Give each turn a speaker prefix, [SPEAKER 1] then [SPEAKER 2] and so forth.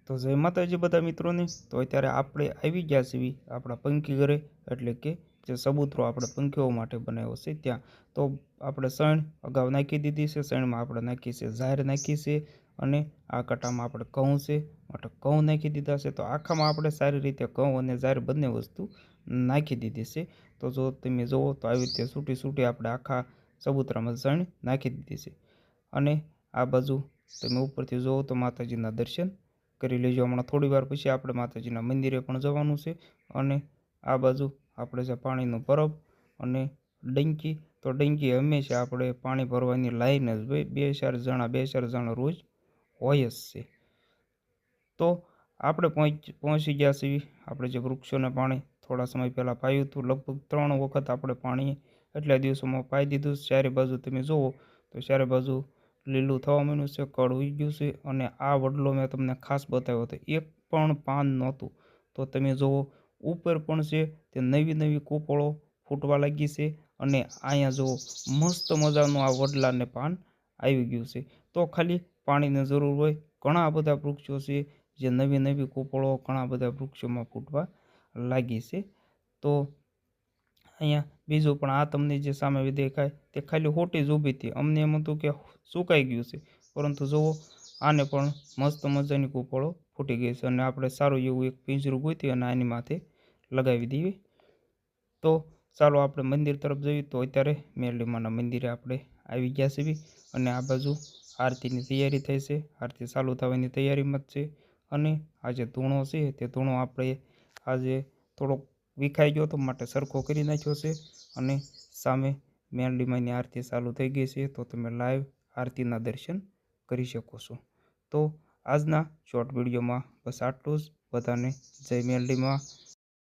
[SPEAKER 1] તો જય માતાજી બધા મિત્રોને। તો અત્યારે આપણે આવી ગયા છીએ આપણા પંખી ઘરે, એટલે કે જે સબૂતરો આપણે પંખીઓ માટે બનાવ્યો છે ત્યાં। તો આપણે શણ અગાઉ નાખી દીધી છે, શણમાં આપણે નાખી છે ઝાર નાખી છે, અને આ કટામાં આપણે ઘઉં છે માટે ઘઉં નાખી દીધા છે। તો આખામાં આપણે સારી રીતે ઘઉં અને ઝાર બંને વસ્તુ નાખી દીધી છે। તો જો તમે જુઓ તો આવી રીતે છૂટી છૂટી આપણે આખા સબૂતરામાં શણ નાખી દીધી છે। અને આ બાજુ તમે ઉપરથી જુઓ તો માતાજીના દર્શન કરી લેજો। હમણાં થોડી વાર પછી આપણે માતાજીના મંદિરે પણ જવાનું છે। અને આ બાજુ આપણે જે પાણીનો પરબ અને ડંકી, તો ડંકી હંમેશા આપણે પાણી ભરવાની લાઈન જ હોય, બે ચાર જણા રોજ હોય જ છે। તો આપણે પહોંચી ગયા છીએ। આપણે જે વૃક્ષોને પાણી થોડા સમય પહેલાં પાયું હતું, લગભગ 3 વખત આપણે પાણી એટલા દિવસોમાં પાઈ દીધું। ચારે બાજુ તમે જુઓ તો ચારે બાજુ લીલું થવા માંડ્યું છે, કળ ઉગી ગયું છે। અને આ વડલો મેં તમને ખાસ બતાવ્યો હતો, એક પણ પાન નહોતું। તો તમે જુઓ ઉપર પણ છે તે નવી નવી કૂપળો ફૂટવા લાગી છે। અને અહીંયા જુઓ મસ્ત મજાનું આ વડલાને પાન આવી ગયું છે। તો ખાલી પાણીની જરૂર હોય, ઘણા બધા વૃક્ષો છે જે નવી નવી કૂપળો ઘણા બધા વૃક્ષોમાં ફૂટવા લાગી છે। તો અહીંયા બીજું પણ આ તમને જે સામે દેખાય તે ખાલી હોટી જ ઊભી હતી, અમને એમ હતું કે સુકાઈ ગયું છે, પરંતુ જુઓ આને પણ મસ્ત મજાની કૂપળો ફૂટી ગઈ છે। અને આપણે સારું એવું એક પિંજરું ગોતી અને આની માથે લગાવી દઈએ। તો ચાલો આપણે મંદિર તરફ જઈએ। તો અત્યારે મેરડીમાના મંદિરે આપણે આવી ગયા છીએ, અને આ બાજુ આરતીની તૈયારી થઈ છે, આરતી ચાલુ થવાની તૈયારીમાં જ છે। અને આ જે ધૂણો છે તે ધૂણો આપણે આજે થોડોક વિખાઈ ગયો તો માટે સરખો કરી નાખ્યો છે। અને સામે મેરડીમાની આરતી ચાલુ થઈ ગઈ છે, તો તમે લાઈવ આરતીના દર્શન કરી શકો છો। તો આજના શોર્ટ વિડીયોમાં બસ આટલું જ। બધાને જય મેરડીમાં,